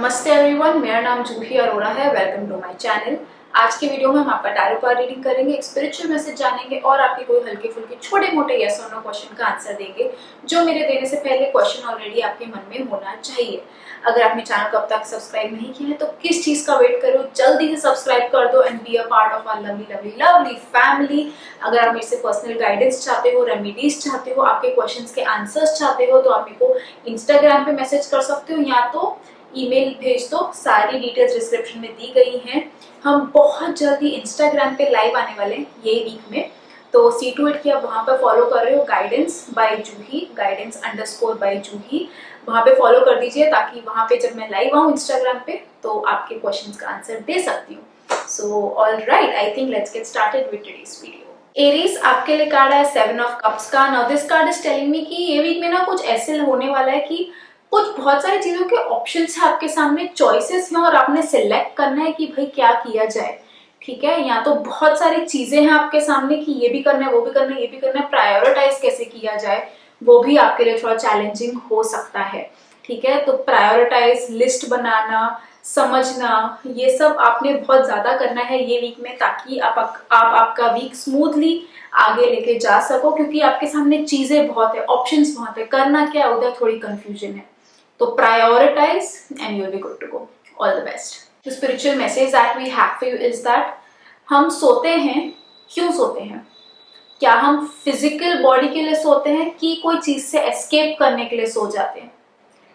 नमस्ते एवरीवन, मेरा नाम जूही अरोड़ा है। Welcome to my channel. आज की वीडियो में हम आपका टैरो कार्ड रीडिंग करेंगे, एक स्पिरिचुअल मैसेज जानेंगे और आपके कोई हल्के फुल्के छोटे मोटे यस और नो क्वेश्चन का आंसर देंगे, जो मेरे देने से पहले क्वेश्चन ऑलरेडी आपके मन में होना चाहिए। अगर आपने चैनल को अब तक सब्सक्राइब नहीं किया है तो किस चीज का वेट करो, जल्दी से सब्सक्राइब कर दो and be a part of our lovely lovely lovely family. अगर आप मेरे से पर्सनल गाइडेंस चाहते हो, रेमेडीज चाहते हो, आपके क्वेश्चंस के आंसर्स चाहते हो, तो आप मेरे को इंस्टाग्राम पे मैसेज कर सकते हो या तो ईमेल भेज दो। सारी डिटेल्स डिस्क्रिप्शन में दी गई हैं। हम बहुत जल्दी इंस्टाग्राम पे लाइव आने वाले हैं ये वीक में, तो C2 की आप वहाँ पे फॉलो कर रहे हो, गाइडेंस बाय जूही, गाइडेंस_by जूही, वहाँ पे फॉलो कर दीजिए ताकि वहाँ पे जब मैं लाइव आऊँ इंस्टाग्राम पे तो आपके क्वेश्चंस का आंसर दे सकती हूँ। So alright, I think let's get started with today's video. Aries, आपके लिए कार्ड है 7 ऑफ कप्स का। Now this card is telling me कि ये वीक में ना कुछ ऐसे होने वाला है कि कुछ बहुत सारी चीजों के ऑप्शंस है आपके सामने, चॉइसेस हैं और आपने सिलेक्ट करना है कि भाई क्या किया जाए। ठीक है, या तो बहुत सारी चीजें हैं आपके सामने कि ये भी करना है, वो भी करना है, ये भी करना है, प्रायोरिटाइज कैसे किया जाए वो भी आपके लिए थोड़ा चैलेंजिंग हो सकता है। ठीक है, तो प्रायोरिटाइज, लिस्ट बनाना, समझना, ये सब आपने बहुत ज्यादा करना है ये वीक में, ताकि आप आपका वीक स्मूथली आगे लेके जा सको, क्योंकि आपके सामने चीजें बहुत है, ऑप्शंस बहुत है, करना क्या है उधर थोड़ी कंफ्यूजन है। तो prioritize and you'll be good to go. All the best. The spiritual message that we have for you is that हम सोते हैं, क्यों सोते हैं? क्या हम फिजिकल बॉडी के लिए सोते हैं कि कोई चीज से एस्केप करने के लिए सो जाते हैं?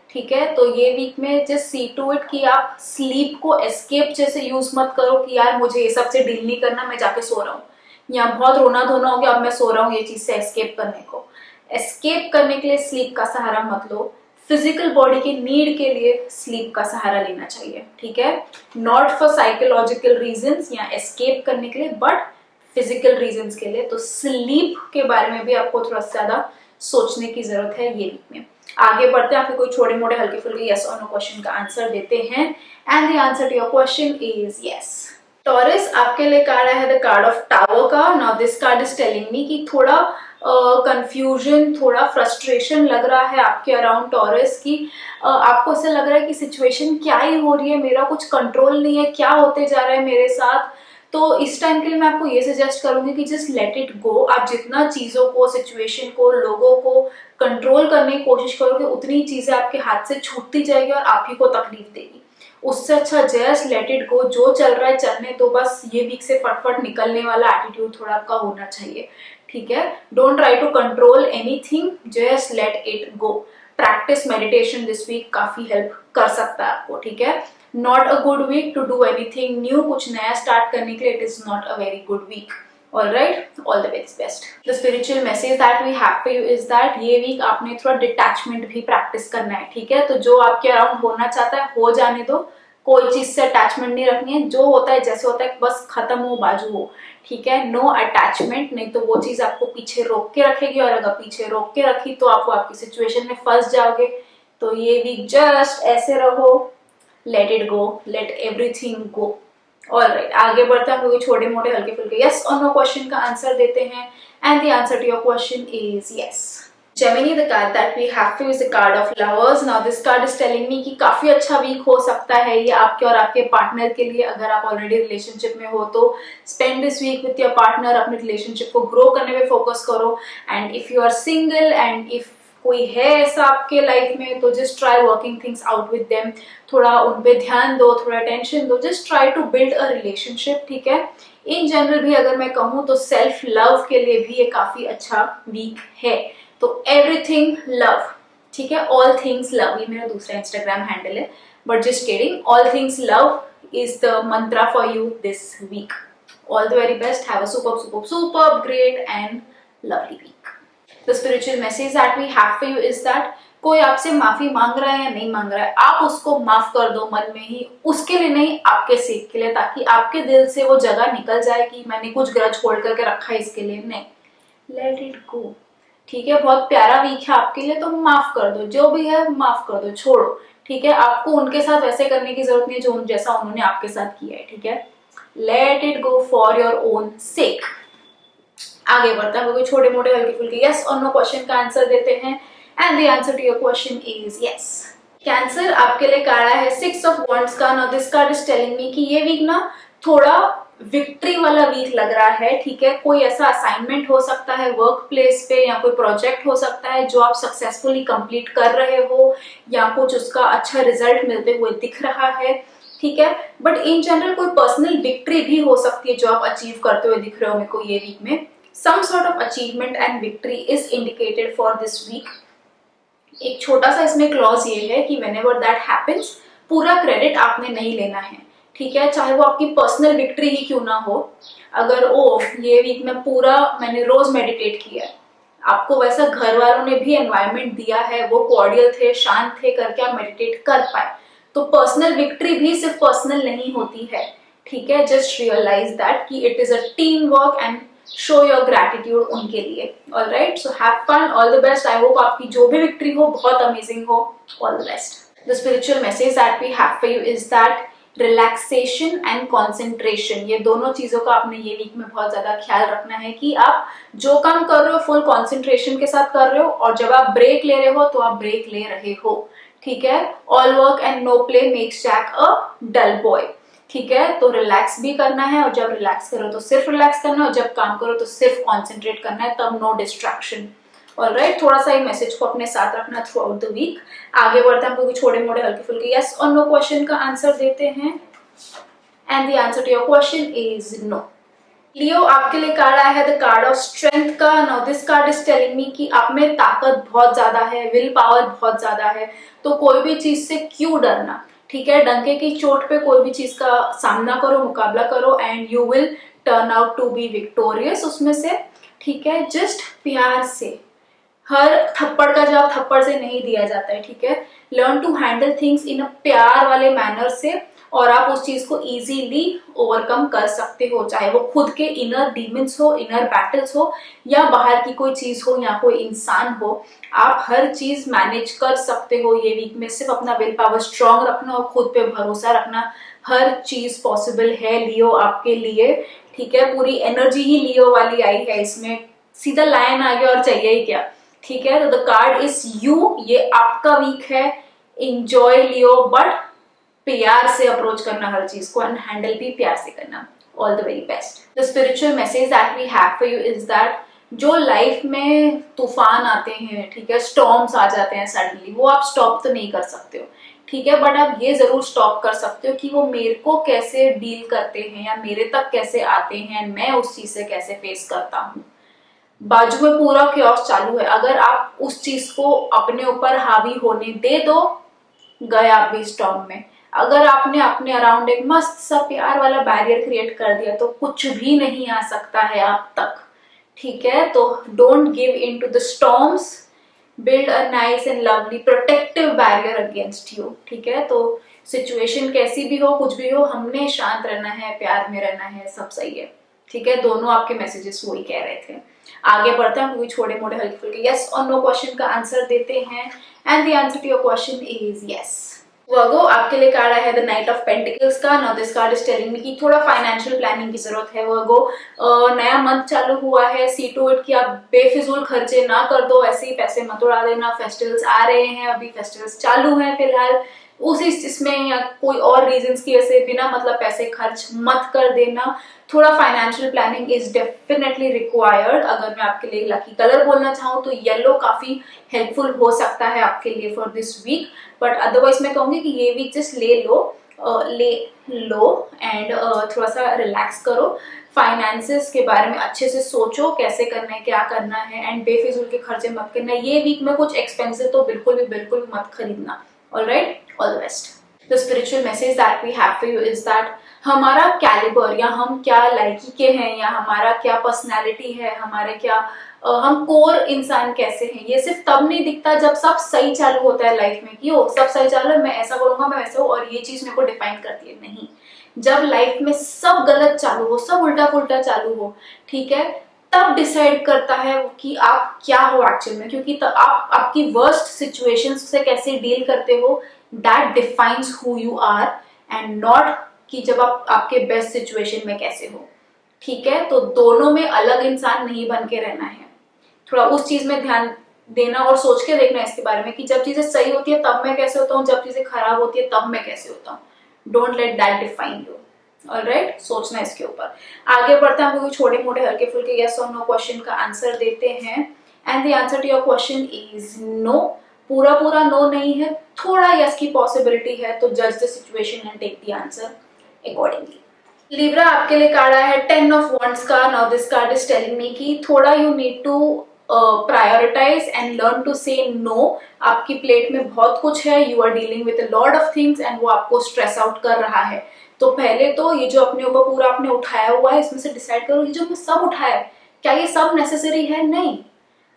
ठीक है, तो ये वीक में जस्ट सी टू इट कि आप स्लीप को एस्केप जैसे यूज मत करो कि यार मुझे ये सब से डील नहीं करना, मैं जाके सो रहा हूँ, या बहुत रोना धोना हो गया अब मैं सो रहा हूँ ये चीज से एस्केप करने को। एस्केप करने के लिए स्लीप का सहारा मत लो, फिजिकल बॉडी के नीड के लिए स्लीप का सहारा लेना चाहिए। ठीक है, नॉट फॉर साइकोलॉजिकल रीजंस या एस्केप करने के लिए, बट फिजिकल रीजंस के लिए। तो स्लीप के बारे में भी आपको थोड़ा ज्यादा सोचने की जरूरत है ये वीक में। आगे बढ़ते हैं, आपके कोई छोटे मोटे हल्के फुल्के यस और नो क्वेश्चन का आंसर देते हैं and the answer to your question is yes. Taurus, आपके लिए कार्ड है द कार्ड ऑफ टावर का। Now this card is telling me कि थोड़ा कंफ्यूजन, थोड़ा फ्रस्ट्रेशन लग रहा है आपके अराउंड टॉरस की। आपको ऐसा लग रहा है कि सिचुएशन क्या ही हो रही है, मेरा कुछ कंट्रोल नहीं है, क्या होते जा रहा है मेरे साथ। तो इस टाइम के लिए मैं आपको ये सजेस्ट करूंगी कि जस्ट लेट इट गो। आप जितना चीजों को, सिचुएशन को, लोगों को कंट्रोल करने की कोशिश करोगे उतनी चीजें आपके हाथ से छूटती जाएगी और आप ही को तकलीफ देगी। उससे अच्छा जस्ट लेट इट गो, जो चल रहा है चलने दो बस। ये वीक से फटफट निकलने वाला एटीट्यूड थोड़ा आपका होना चाहिए। ठीक है, don't try to control anything, just let it go. Practice meditation this week काफी हेल्प कर सकता है आपको। ठीक है, not a good week to do anything new, कुछ नया स्टार्ट करने के लिए it is not a very good week. All right, all the very best. The spiritual message that we have for you is that ये week आपने थोड़ा detachment भी practice करना है। ठीक है, तो जो आपके अराउंड होना चाहता है हो जाने दो, कोई चीज से अटैचमेंट नहीं रखनी है, जो होता है जैसे होता है बस खत्म हो, बाजू हो। ठीक है, नो अटैचमेंट, नहीं तो वो चीज आपको पीछे रोक के रखेगी और अगर पीछे रोक के रखी तो आपको आपकी सिचुएशन में फंस जाओगे। तो ये वीक जस्ट ऐसे रहो, late it go, late everything go. Alright, आगे बढ़ते हैं, क्योंकि छोटे मोटे हल्के फुल्के यस और नो क्वेश्चन का आंसर देते हैं and the answer to your question is yes. Gemini, the card that we have for you is the card of lovers. Now this card is telling me कि काफी अच्छा week हो सकता है ये आपके और आपके पार्टनर के लिए। अगर आप ऑलरेडी रिलेशनशिप में हो तो spend this week with your partner, अपने रिलेशनशिप को ग्रो करने में फोकस करो। And if you are single and if कोई है ऐसा आपके लाइफ में तो just try working things out with them, थोड़ा उन पे ध्यान दो, थोड़ा अटेंशन दो, just try to build a relationship. ठीक है, इन जनरल भी अगर मैं कहूँ तो सेल्फ लव के लिए भी ये काफी अच्छा वीक है। तो एवरीथिंग लव, ठीक है, ऑल थिंग्स लव, ये मेरा दूसरा इंस्टाग्राम हैंडल है, but just kidding, all things love is the mantra for you this week. All the very best, have a superb superb superb great and lovely week. The spiritual message that we have for you is that कोई आपसे माफी मांग रहा है या नहीं मांग रहा है, आप उसको माफ कर दो मन में ही, उसके लिए नहीं, आपके सेक के लिए, ताकि आपके दिल से वो जगह निकल जाए कि मैंने कुछ ग्रज होल्ड करके रखा है इसके लिए, नहीं, लेट इट गो। ठीक है, बहुत प्यारा वीक है आपके लिए, तो माफ कर दो, जो भी है माफ कर दो, छोड़ो। ठीक है, आपको उनके साथ वैसे करने की जरूरत नहीं जो जैसा उन्होंने आपके साथ किया है। ठीक है, late it go for your own सेक। आगे बढ़ता है, छोटे मोटे हल्के फुल्के यस और नो क्वेश्चन का आंसर देते हैं and the answer to your question is yes. Cancer आपके लिए कार्ड है 6 ऑफ वॉन्ड्स का। Now this card is telling me कि ये वीक ना थोड़ा विक्ट्री वाला वीक लग रहा है, ठीक है। कोई ऐसा असाइनमेंट हो सकता है वर्क प्लेस पे, या कोई प्रोजेक्ट हो सकता है जो आप सक्सेसफुली कंप्लीट कर रहे हो, या कुछ उसका अच्छा रिजल्ट मिलते हुए दिख रहा है, ठीक है। बट इन जनरल कोई पर्सनल विक्ट्री भी हो सकती है जो आप अचीव करते हुए दिख रहे हो मेरे को ये वीक में। Some sort of achievement and victory is indicated for this week. एक छोटा सा इसमें क्लॉज ये है कि व्हेनेवर दैट हैपेंस, पूरा क्रेडिट आपने नहीं लेना है, ठीक है। चाहे वो आपकी पर्सनल विक्ट्री ही क्यों ना हो। अगर ओ ये वीक में पूरा मैंने रोज मेडिटेट किया है, आपको वैसा घर वालों ने भी एनवायरनमेंट दिया है, वो कॉर्डियल थे, शांत थे, करके आप मेडिटेट कर पाए, तो पर्सनल विक्ट्री भी सिर्फ पर्सनल नहीं होती है, ठीक है। जस्ट रियलाइज दैट कि it is a team work and show your gratitude उनके लिए। Alright, so have fun, all the best. I hope आपकी जो भी विक्ट्री हो बहुत अमेजिंग हो। All the best. The spiritual message that we have for you is that relaxation and concentration, ये दोनों चीजों का आपने ये वीक में बहुत ज्यादा ख्याल रखना है कि आप जो काम कर रहे हो फुल कॉन्सेंट्रेशन के साथ कर रहे हो, और जब आप ब्रेक ले रहे हो तो आप ब्रेक ले रहे हो, ठीक है। All work and no play makes Jack a dull boy, ठीक है। तो रिलैक्स भी करना है, और जब रिलैक्स करो तो सिर्फ रिलैक्स करना है, और जब काम करो तो सिर्फ कॉन्सेंट्रेट करना है, तब नो डिस्ट्रैक्शन। ऑलराइट, थोड़ा सा ये मैसेज को अपने साथ रखना थ्रू आउट द वीक। आगे बढ़ते हैं, हम छोटे मोटे हल्के फुल्के यस और नो क्वेश्चन का आंसर देते हैं, and the answer to your question is no. Leo, आपके लिए कार्ड आया है द कार्ड ऑफ स्ट्रेंथ का। Now this card is telling me कि आप में ताकत बहुत ज्यादा है, विल पावर बहुत ज्यादा है, तो कोई भी चीज से क्यों डरना, ठीक है। डंके की चोट पे कोई भी चीज का सामना करो, मुकाबला करो, and you will turn out to be victorious उसमें से, ठीक है। जस्ट प्यार से, हर थप्पड़ का जवाब थप्पड़ से नहीं दिया जाता है, ठीक है। Learn to handle things in a प्यार वाले मैनर से, और आप उस चीज को इजीली ओवरकम कर सकते हो, चाहे वो खुद के इनर डीमंस हो, इनर बैटल्स हो, या बाहर की कोई चीज हो, या कोई इंसान हो, आप हर चीज मैनेज कर सकते हो ये वीक में। सिर्फ अपना विल पावर स्ट्रांग रखना और खुद पे भरोसा रखना, हर चीज पॉसिबल है लियो आपके लिए, ठीक है। पूरी एनर्जी ही लियो वाली आई है इसमें, सीधा लाइन आ गया और चाहिए ही क्या, ठीक है। तो द कार्ड इज यू, ये आपका वीक है। इंजॉय लियो, बट प्यार से अप्रोच करना हर चीज को, एंड हैंडल भी प्यार से करना। All the very best. The spiritual message that we have for you is that जो लाइफ में तूफान आते हैं, ठीक है, स्टॉर्म्स आ जाते हैं सडनली, वो आप स्टॉप तो नहीं कर सकते हो, ठीक है, बट आप ये जरूर स्टॉप कर सकते हो कि वो मेरे को कैसे डील करते हैं, या मेरे तक कैसे आते हैं, मैं उस चीज से कैसे फेस करता हूँ। बाजू में पूरा क्योस चालू है, अगर आप उस चीज को अपने ऊपर हावी होने दे दो, गए आप भी स्टॉर्म में। अगर आपने अपने अराउंड एक मस्त सा प्यार वाला बैरियर क्रिएट कर दिया तो कुछ भी नहीं आ सकता है आप तक, ठीक है। तो don't give in to the storms, build a nice and lovely protective barrier against you, ठीक है। तो सिचुएशन कैसी भी हो, कुछ भी हो, हमने शांत रहना है, प्यार में रहना है, सब सही है, ठीक है। दोनों आपके मैसेजेस वही कह रहे थे। आगे बढ़ते हैं, कोई छोटे मोटे हल्के फुल्के यस और नो क्वेश्चन का आंसर देते हैं, and the answer to your question is yes. Virgo, आपके लिए कार्ड आया है द नाइट ऑफ पेंटिकल्स का। Now this card is telling me कि थोड़ा फाइनेंशियल प्लानिंग की जरूरत है वर्गो। नया मंथ चालू हुआ है, सी टू इट कि आप बेफिजूल खर्चे ना कर दो, ऐसे ही पैसे मत उड़ा देना। फेस्टिवल्स आ रहे हैं, अभी फेस्टिवल्स चालू हैं फिलहाल, उसी इसमें या कोई और रीजंस की वजह से बिना मतलब पैसे खर्च मत कर देना। थोड़ा financial planning is definitely required. अगर मैं आपके लिए लकी कलर बोलना चाहूँ तो येलो काफी हेल्पफुल हो सकता है आपके लिए for this week, but otherwise मैं कहूंगी कि ये वीक जस्ट ले लो एंड थोड़ा सा रिलैक्स करो, फाइनेंसेस के बारे में अच्छे से सोचो कैसे करना है, क्या करना है, एंड बेफिजूल के खर्चे मत करना। ये वीक में कुछ एक्सपेंसिव तो बिल्कुल भी मत खरीदना। Alright, all the best. The spiritual message that we have for you is that हमारा कैलिबर, या हम क्या लाइकी के हैं, या हमारा क्या पर्सनैलिटी है, हमारे क्या हम कोर इंसान कैसे हैं, ये सिर्फ तब नहीं दिखता जब सब सही चालू होता है लाइफ में कि ओ सब सही चालू है, मैं ऐसा करूंगा, मैं वैसा हूँ, और ये चीज मेरे को डिफाइन करती है। नहीं, जब लाइफ में सब गलत चालू हो, सब उल्टा पुल्टा चालू हो, ठीक है, तब डिसाइड करता है कि आप क्या हो एक्चुअल में, क्योंकि तब आप आपकी वर्स्ट सिचुएशंस से कैसे डील करते हो, that defines who you are, and not कि जब आप आपके बेस्ट सिचुएशन में कैसे हो, ठीक है। तो दोनों में अलग इंसान नहीं बन के रहना है, थोड़ा उस चीज में ध्यान देना और सोच के देखना इसके बारे में कि जब चीजें सही होती है तब मैं कैसे होता हूँ, जब चीजें खराब होती है तब मैं कैसे होता हूँ। Don't let that define you. Alright, सोचना इसके ऊपर। आगे बढ़ते हैं, हम कोई छोटे मोटे हल्के फुल्के यस और नो क्वेश्चन का आंसर देते हैं। And the answer to your question is no. पूरा पूरा नो नहीं है, थोड़ा यस की पॉसिबिलिटी है, तो जज the situation and take the answer accordingly. Libra आपके लिए कार्ड आया है 10 ऑफ वॉन्ड्स का। Now this card is telling me कि थोड़ा you need to prioritise and learn to say no. आपकी प्लेट में बहुत कुछ है, you are dealing with a lot of things and वो आपको स्ट्रेस आउट कर रहा है। तो पहले तो ये जो अपने ऊपर पूरा आपने उठाया हुआ है, इसमें से डिसाइड करो ये जो मैं सब उठाया है क्या ये सब नेसेसरी है? नहीं।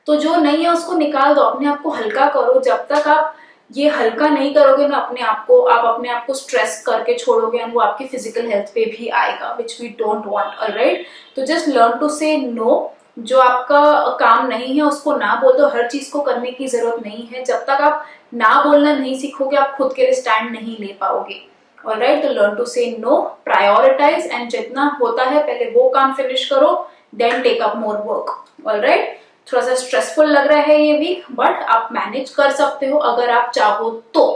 तो जो नहीं है उसको निकाल दो, अपने आप को हल्का करो। जब तक आप ये हल्का नहीं करोगे ना अपने आप को, आप अपने आप को स्ट्रेस करके छोड़ोगे एंड वो आपकी फिजिकल हेल्थ पे भी आएगा, which we don't want. Alright, तो just learn to say no. जो आपका काम नहीं है उसको ना बोल दो। हर चीज को करने की जरूरत नहीं है। जब तक आप ना बोलना नहीं सीखोगे आप खुद के लिए स्टैंड नहीं ले पाओगे। ऑलराइट, तो learn to say no, prioritise and जितना होता है पहले वो काम फिनिश करो, then take up more work. Alright, थोड़ा सा स्ट्रेसफुल लग रहा है ये वीक, बट आप मैनेज कर सकते हो अगर आप चाहो तो।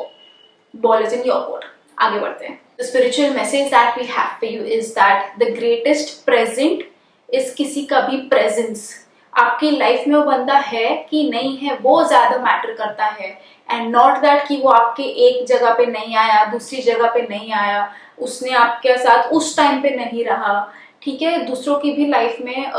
Ball is in your court. आगे बढ़ते हैं। The spiritual message that we have for you is that the greatest present is किसी का भी प्रेजेंस। आपकी लाइफ में वो बंदा है कि नहीं है वो ज्यादा मैटर करता है, एंड नॉट दैट कि वो आपके एक जगह पे नहीं आया, दूसरी जगह पे नहीं आया, उसने आपके साथ उस टाइम पे नहीं रहा। ठीक है, दूसरों की भी लाइफ में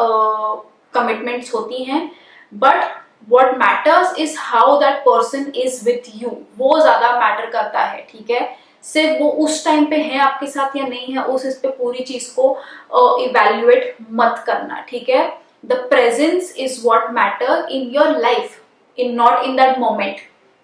कमिटमेंट्स होती हैं, but what matters is how that person is with you, वो ज्यादा मैटर करता है। ठीक है, सिर्फ वो उस टाइम पे है आपके साथ या नहीं है उस इस पे पूरी चीज को इवेल्युएट मत करना। ठीक है, the presence is what matter in your life, in not in that moment.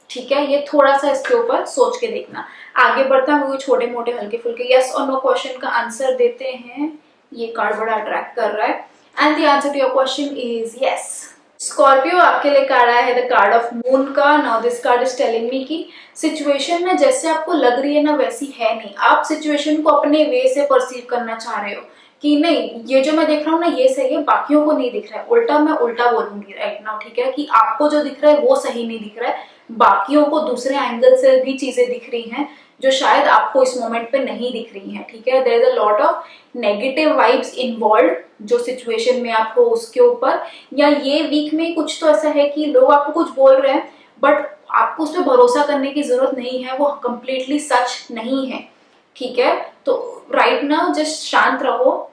ठीक है, ये थोड़ा सा इसके ऊपर सोच के देखना। आगे बढ़ता है, छोटे मोटे हल्के फुल्के यस और नो क्वेश्चन का आंसर देते हैं। ये कार्ड बड़ा अट्रैक्ट कर रहा है and the answer to your question is yes. Scorpio आपके लिए कार्ड आया है द कार्ड ऑफ मून का। Now this card is telling me कि सिचुएशन ना जैसे आपको लग रही है ना वैसी है नहीं। आप सिचुएशन को अपने वे से परसीव करना चाह रहे हो कि नहीं ये जो मैं देख रहा हूँ ना ये सही है, बाकियों को नहीं दिख रहा है। उल्टा मैं उल्टा बोलूंगी राइट नाउ। ठीक है, कि आपको जो दिख रहा है वो सही नहीं दिख रहा है, बाकियों को दूसरे एंगल से भी चीजें दिख रही हैं जो शायद आपको इस मोमेंट पे नहीं दिख रही हैं। ठीक है, there is a lot of negative vibes involve जो सिचुएशन में आप हो उसके ऊपर, या ये वीक में कुछ तो ऐसा है कि लोग आपको कुछ बोल रहे हैं बट आपको उस पर भरोसा करने की जरूरत नहीं है, वो कंप्लीटली सच नहीं है। ठीक है, तो राइट नाउ जस्ट शांत रहो,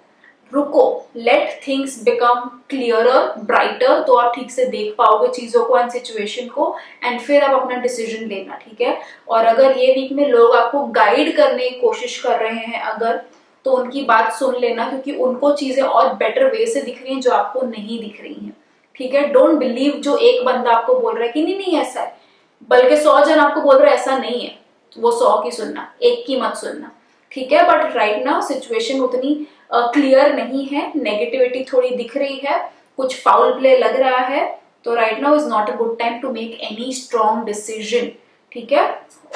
रुको, let things become clearer brighter, तो आप ठीक से देख पाओगे चीजों को एंड सिचुएशन को, एंड फिर आप अपना डिसीजन लेना। ठीक है, और अगर ये वीक में लोग आपको गाइड करने की कोशिश कर रहे हैं अगर, तो उनकी बात सुन लेना, क्योंकि उनको चीजें और बेटर वे से दिख रही हैं जो आपको नहीं दिख रही हैं। ठीक है, डोंट बिलीव जो एक बंदा आपको बोल रहा है कि नहीं नहीं ऐसा है, बल्कि 100 जन आपको बोल रहे हैं ऐसा नहीं है, वो 100 की सुनना, एक की मत सुनना। ठीक है, बट राइट नाउ सिचुएशन उतनी क्लियर नहीं है, नेगेटिविटी थोड़ी दिख रही है, कुछ फाउल प्ले लग रहा है, तो right now is not a good time to make any strong decision. ठीक है,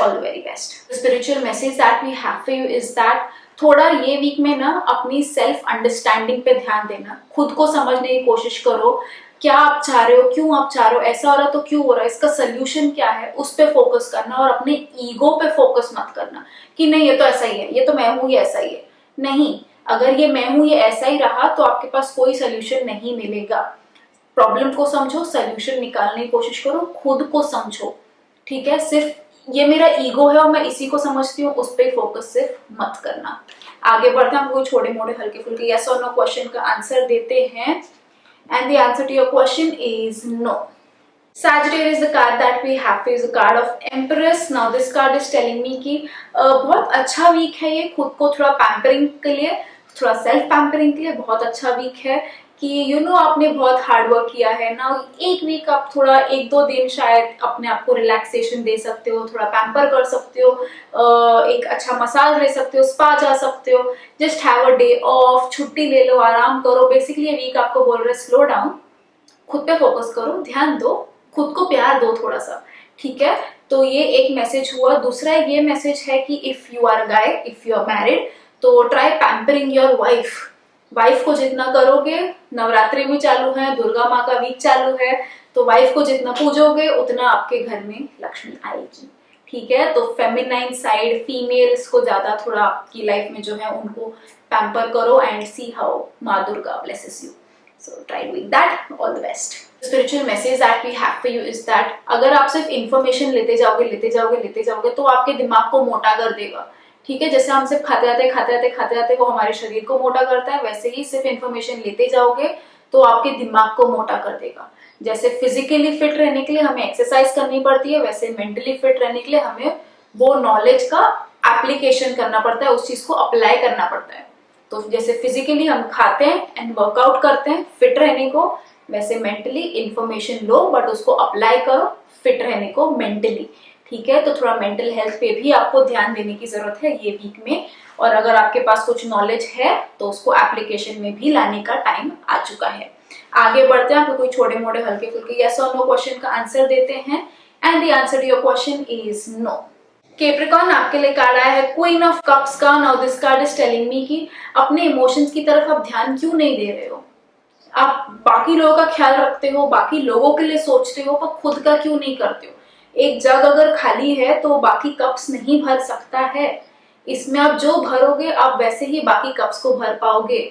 all the very best. Spiritual message that we have for you is that थोड़ा ये वीक में ना अपनी सेल्फ अंडरस्टैंडिंग पे ध्यान देना, खुद को समझने की कोशिश करो, क्या आप चाह रहे हो, क्यों आप चाह रहे हो, ऐसा हो रहा तो क्यों हो रहा है, इसका सोल्यूशन क्या है, उस पे फोकस करना, और अपने ईगो पे फोकस मत करना कि नहीं ये तो ऐसा ही है, ये तो मैं हूं, ये ऐसा ही है। नहीं, अगर ये मैं हूं, ये ऐसा ही रहा तो आपके पास कोई सोल्यूशन नहीं मिलेगा। प्रॉब्लम को समझो, सोल्यूशन निकालने की कोशिश करो, खुद को समझो। ठीक है, सिर्फ ये मेरा ईगो है और मैं इसी को समझती हूँ उस पर फोकस सिर्फ मत करना। आगे बढ़ते हैं, हम कोई छोटे मोटे हल्के फुल्के यस और नो क्वेश्चन का आंसर देते हैं and the answer to your question is no. Sagittarius, the card that we have is a card of Empress. Now this card is telling me कि बहुत अच्छा वीक है ये, खुद को थोड़ा पैम्परिंग के लिए, थोड़ा सेल्फ पैम्परिंग के लिए बहुत अच्छा वीक है कि यू नो आपने बहुत हार्ड वर्क किया है ना, एक वीक आप थोड़ा 1-2 दिन शायद अपने आप को रिलैक्सेशन दे सकते हो, थोड़ा पैम्पर कर सकते हो, एक अच्छा मसाज ले सकते हो, स्पा जा सकते हो, just have a day of, छुट्टी ले लो, आराम करो। बेसिकली ये वीक आपको बोल रहे स्लो डाउन, खुद पे फोकस करो, ध्यान दो, खुद को प्यार दो थोड़ा सा। ठीक है, तो ये एक मैसेज हुआ। दूसरा ये मैसेज है कि if you are guy, if you are married, तो ट्राई पैम्परिंग योर वाइफ को जितना करोगे, नवरात्रि भी चालू है, दुर्गा माँ का वीक चालू है, तो वाइफ को जितना पूजोगे उतना आपके घर में लक्ष्मी आएगी, ठीक है। तो फेमिनाइन साइड, फीमेल्स को ज्यादा थोड़ा आपकी लाइफ में जो है उनको पैम्पर करो एंड सी हाउ माँ Durga blesses you. So try doing that. All the best. Spiritual message that we have for you is that अगर आप सिर्फ इन्फॉर्मेशन लेते जाओगे तो आपके दिमाग को मोटा कर देगा, ठीक है। जैसे हम सिर्फ खाते जाते वो हमारे शरीर को मोटा करता है, वैसे ही सिर्फ इन्फॉर्मेशन लेते जाओगे तो आपके दिमाग को मोटा कर देगा। जैसे फिजिकली फिट रहने के लिए हमें एक्सरसाइज करनी पड़ती है, वैसे मेंटली फिट रहने के लिए हमें वो नॉलेज का एप्लीकेशन करना पड़ता है, उस चीज को अप्लाई करना पड़ता है। तो जैसे फिजिकली हम खाते हैं एंड वर्कआउट करते हैं फिट रहने को, वैसे मेंटली इंफॉर्मेशन लो बट उसको अप्लाई करो फिट रहने को मेंटली, ठीक है। तो थोड़ा मेंटल हेल्थ पे भी आपको ध्यान देने की जरूरत है ये वीक में, और अगर आपके पास कुछ नॉलेज है तो उसको एप्लीकेशन में भी लाने का टाइम आ चुका है। आगे बढ़ते हैं, आपको कोई छोटे मोटे हल्के फुल्के यस और नो क्वेश्चन का आंसर देते हैं and the answer to your question is no. Capricorn आपके लिए कार्ड आया है क्वीन ऑफ कप्स का। Now this card is telling me कि अपने इमोशंस की तरफ आप ध्यान क्यों नहीं दे रहे हो। आप बाकी लोगों का ख्याल रखते हो, बाकी लोगों के लिए सोचते हो, पर खुद का क्यों नहीं करते हो। एक जग अगर खाली है तो बाकी कप्स नहीं भर सकता है, इसमें आप जो भरोगे आप वैसे ही बाकी कप्स को भर पाओगे,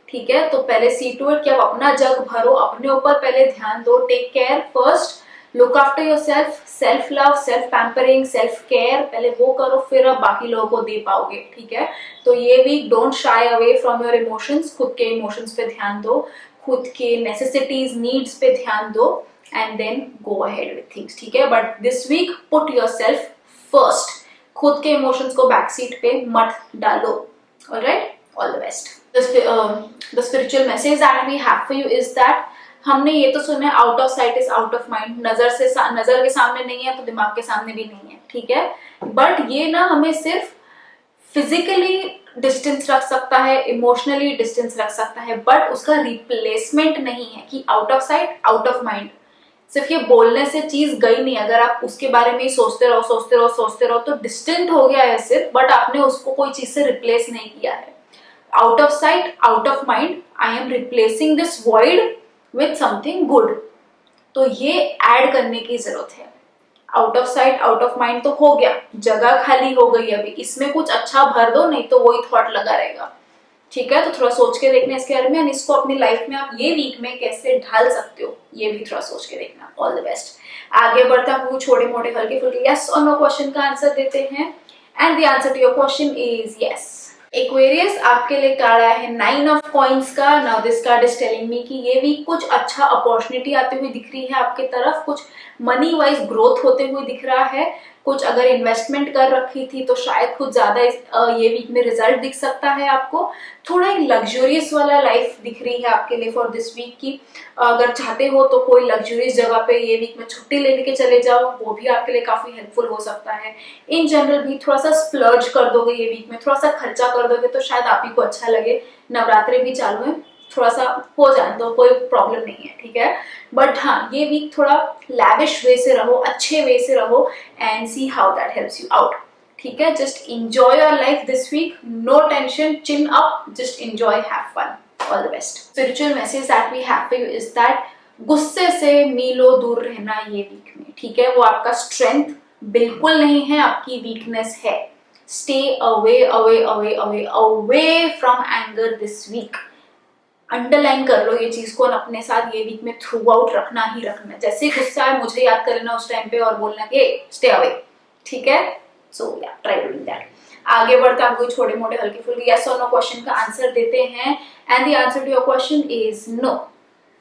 ठीक है। तो पहले सी टू इट कि आप अपना जग भरो, अपने ऊपर पहले ध्यान दो, take care first, look after yourself, self love, self pampering, self care पहले वो करो, फिर आप बाकी लोगों को दे पाओगे, ठीक है। तो ये week don't shy away from your emotions, खुद के इमोशंस पे ध्यान दो, खुद के नेसेसिटीज नीड्स पे ध्यान दो and then go ahead with things, ठीक है। But this week put yourself first, खुद के इमोशंस को बैक सीट पे मत डालो। Alright, all the best. The spiritual message that we have for you is that हमने ये तो सुना है out of site is out of mind, नजर के सामने नहीं है तो दिमाग के सामने भी नहीं है, ठीक है। बट ये ना हमें सिर्फ फिजिकली डिस्टेंस रख सकता है, इमोशनली डिस्टेंस रख सकता है, बट उसका रिप्लेसमेंट नहीं है कि out of sight out of mind. सिर्फ ये बोलने से चीज गई नहीं, अगर आप उसके बारे में ही सोचते रहो तो डिस्टेंट हो गया है सिर्फ, बट आपने उसको कोई चीज से रिप्लेस नहीं किया है। Out of sight out of mind, I am replacing this void with something good. तो ये ऐड करने की जरूरत है। Out of sight out of mind तो हो गया, जगह खाली हो गई, अभी इसमें कुछ अच्छा भर दो, नहीं तो वही थॉट लगा रहेगा, ठीक है। तो थोड़ा सोच के देखना इसके बारे में, और इसको अपनी लाइफ में आप ये वीक में कैसे ढाल सकते हो ये भी थोड़ा सोच के देखना। All the best. आगे बढ़ते हैं, आपको छोटे मोटे हल्के फुल्के यस और नो क्वेश्चन का आंसर देते हैं and the answer to your question is yes. Aquarius आपके लिए कार्ड आया है 9 ऑफ कॉइंस का। Now this card is telling me कि ये वीक कुछ अच्छा अपॉर्चुनिटी आती हुई दिख रही है आपके तरफ, कुछ मनी वाइज ग्रोथ होते हुए दिख रहा है, कुछ अगर इन्वेस्टमेंट कर रखी थी तो शायद कुछ ज्यादा ये वीक में रिजल्ट दिख सकता है आपको। थोड़ा एक लग्जरियस वाला लाइफ दिख रही है आपके लिए फॉर दिस वीक की, अगर चाहते हो तो कोई लग्जरियस जगह पे ये वीक में छुट्टी लेने के चले जाओ, वो भी आपके लिए काफी हेल्पफुल हो सकता है। इन जनरल भी थोड़ा सा स्प्लर्ज कर दोगे ये वीक में, थोड़ा सा खर्चा कर दोगे तो शायद आप ही को अच्छा लगे। नवरात्रि भी चालू है, थोड़ा सा हो जाए तो कोई प्रॉब्लम नहीं है, ठीक है। बट हाँ, ये वीक थोड़ा लैविश वे से रहो, अच्छे वे से रहो and see how that helps you out, ठीक है। Just enjoy your life this week, no tension, chin up, just enjoy, have fun. All the best. Spiritual message that we have for you is that गुस्से से मीलों दूर रहना ये week में, ठीक है। वो आपका स्ट्रेंथ बिल्कुल नहीं है, आपकी वीकनेस है। Stay away away away away away from anger this week. Underline कर लो ये चीज को, अपने साथ ये वीक में थ्रू आउट रखना ही रखना। जैसे गुस्सा है मुझे याद कर लेना उस टाइम पे और बोलना कि स्टे अवे, ठीक है। सो या ट्राई डूइंग दैट। आगे बढ़ते हैं, आपको छोटे मोटे हल्के फुल्के यस और नो क्वेश्चन का आंसर देते हैं and the answer to your question is no.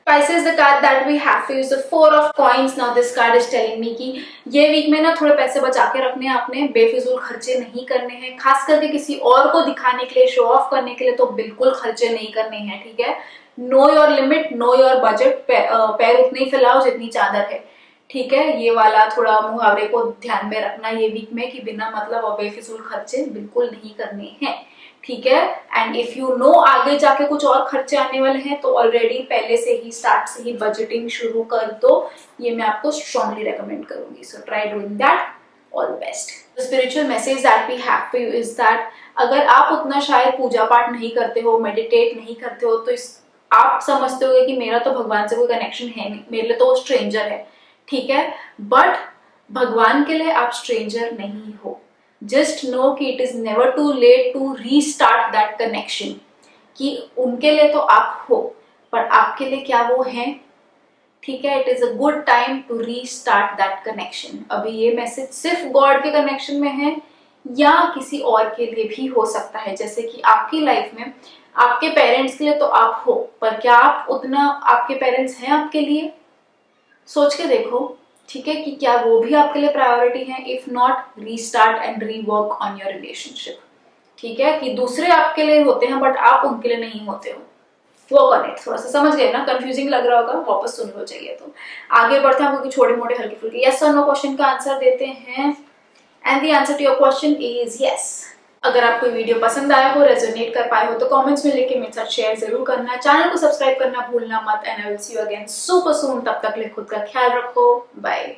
Spices the card that we have to use the 4 of coins. Now this card is telling me कि ये वीक में ना थोड़े पैसे बचा के रखने हैं आपने, बेफिजूल खर्चे नहीं करने हैं, खास करके किसी और को दिखाने के लिए, शो ऑफ करने के लिए तो बिल्कुल खर्चे नहीं करने हैं, ठीक है। Know your limit, know your budget, पैर उतने ही फैलाओ जितनी चादर है, ठीक है। ये वाला थोड़ा मुहावरे को ध्यान में रखना ये वीक में कि बिना मतलब और बेफिजूल खर्चे बिल्कुल नहीं करने हैं, ठीक है। एंड इफ यू नो आगे जाके कुछ और खर्चे आने वाले हैं तो ऑलरेडी पहले से ही स्टार्ट से ही बजटिंग शुरू कर दो, ये मैं आपको स्ट्रांगली रेकमेंड करूंगी। So try doing that. All the best. The spiritual message that we have for you is that अगर आप उतना शायद पूजा पाठ नहीं करते हो, मेडिटेट नहीं करते हो, तो आप समझते होगे कि मेरा तो भगवान से कोई कनेक्शन है नहीं, मेरे लिए तो वो स्ट्रेंजर है, ठीक है, बट भगवान के लिए आप स्ट्रेंजर नहीं हो। जस्ट नो कि it is never too late to restart that connection, कि उनके लिए तो आप हो पर आपके लिए क्या वो हैं, ठीक है। It is a good time to restart that connection. अभी ये मैसेज सिर्फ गॉड के कनेक्शन में है या किसी और के लिए भी हो सकता है, जैसे कि आपकी लाइफ में आपके पेरेंट्स के लिए तो आप हो, पर क्या आप उतना, आपके पेरेंट्स हैं आपके लिए, सोच के देखो, ठीक है, कि क्या वो भी आपके लिए प्रायोरिटी है। If not, restart and rework on your relationship, ठीक है, कि दूसरे आपके लिए होते हैं बट आप उनके लिए नहीं होते हो। वो कनेक्ट, थोड़ा सा समझ गए ना, कंफ्यूजिंग लग रहा होगा, वापस सुन लो चाहिए तो। आगे बढ़ते हैं, आपको छोटे मोटे हल्के फुल्के यस और नो क्वेश्चन का आंसर देते हैं, and the answer to your question is yes. अगर आपको वीडियो पसंद आया हो, रेजोनेट कर पाए हो, तो कमेंट्स में लिख के मेरे साथ शेयर जरूर करना। चैनल को सब्सक्राइब करना भूलना मत, and I will see you again super soon. तब तक लिए खुद का ख्याल रखो, बाय।